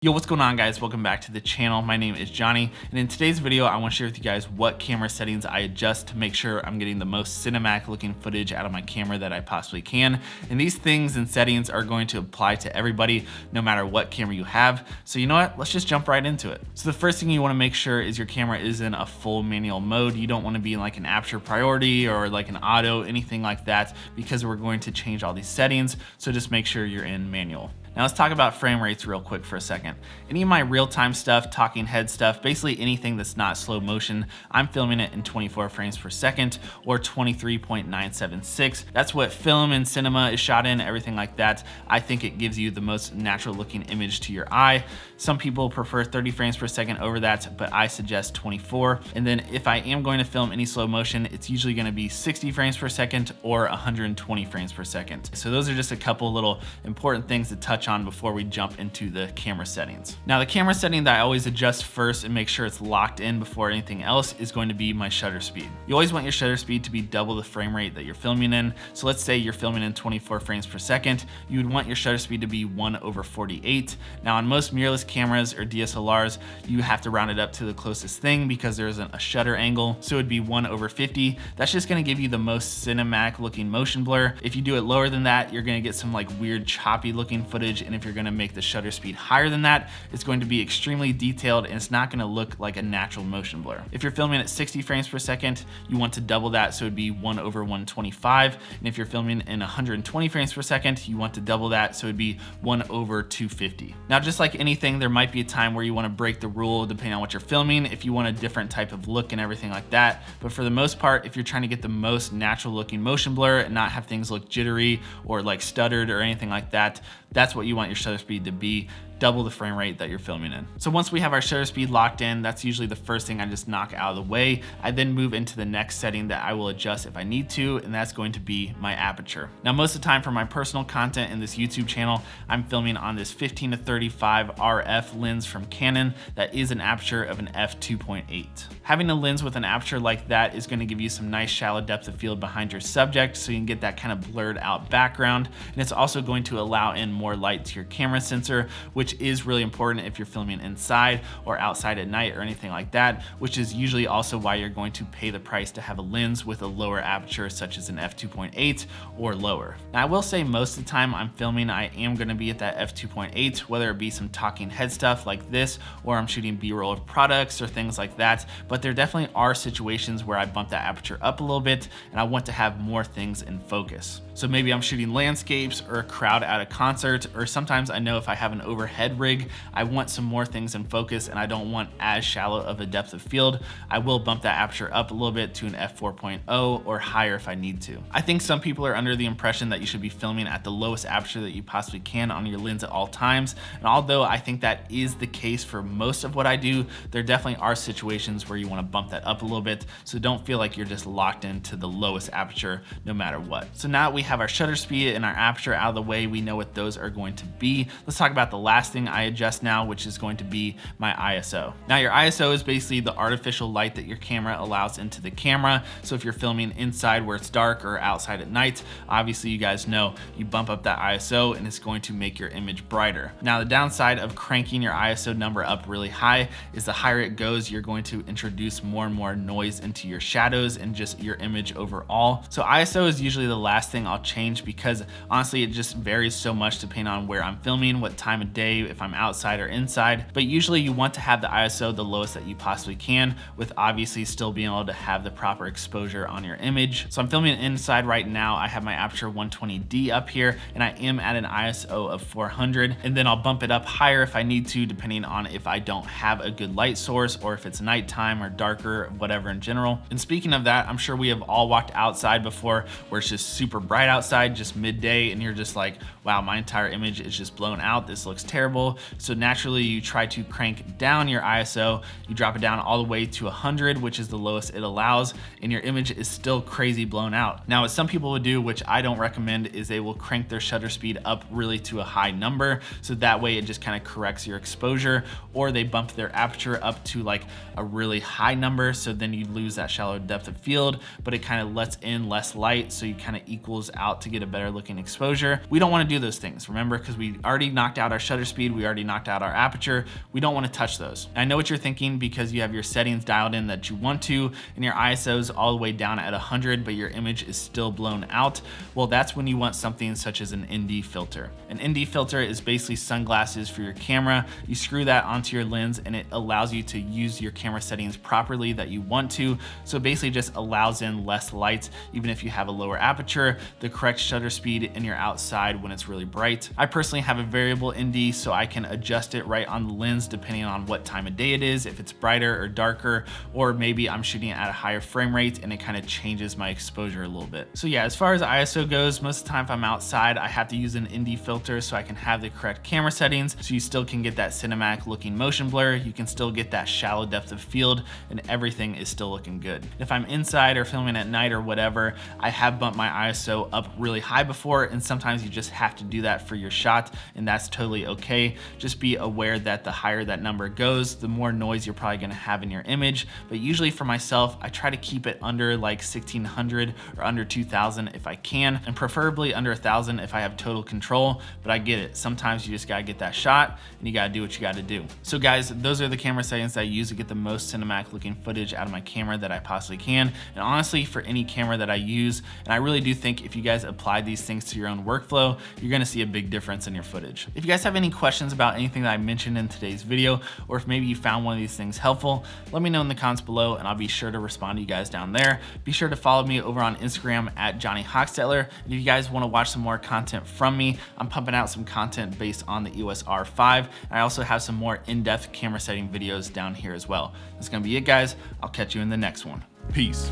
Yo, what's going on, guys? Welcome back to the channel. My name is Johnny, and in today's video I want to share with you guys what camera settings I adjust to make sure I'm getting the most cinematic looking footage out of my camera that I possibly can. And these things and settings are going to apply to everybody no matter what camera you have. So you know what, let's just jump right into it. So the first thing you want to make sure is your camera is in a full manual mode. You don't want to be in like an aperture priority or like an auto, anything like that, because we're going to change all these settings. So just make sure you're in manual. Now let's talk about frame rates real quick for a second. Any of my real-time stuff, talking head stuff, basically anything that's not slow motion, I'm filming it in 24 frames per second or 23.976. That's what film and cinema is shot in, everything like that. I think it gives you the most natural looking image to your eye. Some people prefer 30 frames per second over that, but I suggest 24. And then if I am going to film any slow motion, it's usually gonna be 60 frames per second or 120 frames per second. So those are just a couple little important things to touch on before we jump into the camera settings. Now the camera setting that I always adjust first and make sure it's locked in before anything else is going to be my shutter speed. You always want your shutter speed to be double the frame rate that you're filming in. So let's say you're filming in 24 frames per second, you would want your shutter speed to be 1/48. Now on most mirrorless cameras or DSLRs, you have to round it up to the closest thing because there isn't a shutter angle. So it'd be 1/50. That's just gonna give you the most cinematic looking motion blur. If you do it lower than that, you're gonna get some like weird choppy looking footage. And if you're gonna make the shutter speed higher than that, it's going to be extremely detailed and it's not gonna look like a natural motion blur. If you're filming at 60 frames per second, you want to double that, so it'd be 1/125. And if you're filming in 120 frames per second, you want to double that, so it'd be 1/250. Now, just like anything, there might be a time where you wanna break the rule depending on what you're filming, if you want a different type of look and everything like that. But for the most part, if you're trying to get the most natural looking motion blur and not have things look jittery or like stuttered or anything like that, that's what you want your shutter speed to be, double the frame rate that you're filming in. So once we have our shutter speed locked in, that's usually the first thing I just knock out of the way. I then move into the next setting that I will adjust if I need to, and that's going to be my aperture. Now, most of the time for my personal content in this YouTube channel, I'm filming on this 15-35 RF lens from Canon that is an aperture of an f2.8. Having a lens with an aperture like that is going to give you some nice shallow depth of field behind your subject, so you can get that kind of blurred out background. And it's also going to allow in more light to your camera sensor, which is really important if you're filming inside or outside at night or anything like that, which is usually also why you're going to pay the price to have a lens with a lower aperture such as an f2.8 or lower. Now I will say most of the time I'm filming, I am going to be at that f2.8, whether it be some talking head stuff like this or I'm shooting b-roll of products or things like that, but there definitely are situations where I bump that aperture up a little bit and I want to have more things in focus. So maybe I'm shooting landscapes or a crowd at a concert, or sometimes I know if I have an overhead rig, I want some more things in focus and I don't want as shallow of a depth of field. I will bump that aperture up a little bit to an f4.0 or higher if I need to. I think some people are under the impression that you should be filming at the lowest aperture that you possibly can on your lens at all times. And although I think that is the case for most of what I do, there definitely are situations where you want to bump that up a little bit. So don't feel like you're just locked into the lowest aperture no matter what. So now we have our shutter speed and our aperture out of the way, we know what those are going to be. Let's talk about the last thing I adjust now, which is going to be my ISO. Now your ISO is basically the artificial light that your camera allows into the camera. So if you're filming inside where it's dark or outside at night, obviously you guys know you bump up that ISO and it's going to make your image brighter. Now the downside of cranking your ISO number up really high is the higher it goes, you're going to introduce more and more noise into your shadows and just your image overall. So ISO is usually the last thing I'll change because honestly it just varies so much depending on where I'm filming, what time of day, if I'm outside or inside. But usually you want to have the ISO the lowest that you possibly can, with obviously still being able to have the proper exposure on your image. So I'm filming inside right now. I have my Aperture 120D up here and I am at an ISO of 400, and then I'll bump it up higher if I need to, depending on if I don't have a good light source or if it's nighttime or darker, whatever in general. And speaking of that, I'm sure we have all walked outside before where it's just super bright outside, just midday, and you're just like, wow, my entire image is just blown out. This looks terrible. So naturally you try to crank down your ISO, you drop it down all the way to 100, which is the lowest it allows, and your image is still crazy blown out. Now what some people would do, which I don't recommend, is they will crank their shutter speed up really to a high number, so that way it just kind of corrects your exposure, or they bump their aperture up to like a really high number, so then you lose that shallow depth of field, but it kind of lets in less light, so you kind of equals out to get a better looking exposure. We don't want to do those things, remember, because we already knocked out our shutter speed, we already knocked out our aperture. We don't want to touch those. And I know what you're thinking, because you have your settings dialed in that you want to, and your ISO's all the way down at 100, but your image is still blown out. Well, that's when you want something such as an ND filter. An ND filter is basically sunglasses for your camera. You screw that onto your lens and it allows you to use your camera settings properly that you want to. So it basically just allows in less light, even if you have a lower aperture, the correct shutter speed, and you're outside when it's really bright. I personally have a variable ND, so I can adjust it right on the lens depending on what time of day it is, if it's brighter or darker, or maybe I'm shooting at a higher frame rate and it kind of changes my exposure a little bit. So yeah, as far as ISO goes, most of the time if I'm outside, I have to use an ND filter so I can have the correct camera settings, so you still can get that cinematic looking motion blur, you can still get that shallow depth of field, and everything is still looking good. If I'm inside or filming at night or whatever, I have bumped my ISO up really high before, and sometimes you just have to do that for your shot, and that's totally okay. Just be aware that the higher that number goes, the more noise you're probably gonna have in your image. But usually for myself, I try to keep it under like 1600 or under 2000 if I can, and preferably under 1000 if I have total control. But I get it, sometimes you just gotta get that shot and you gotta do what you gotta do. So guys, those are the camera settings that I use to get the most cinematic looking footage out of my camera that I possibly can. And honestly, for any camera that I use, and I really do think if you guys apply these things to your own workflow, you're gonna see a big difference in your footage. If you guys have any questions about anything that I mentioned in today's video, or if maybe you found one of these things helpful, let me know in the comments below and I'll be sure to respond to you guys down there. Be sure to follow me over on Instagram at Johnny Hochstetler. And if you guys wanna watch some more content from me, I'm pumping out some content based on the EOS R5. And I also have some more in-depth camera setting videos down here as well. That's gonna be it, guys. I'll catch you in the next one. Peace.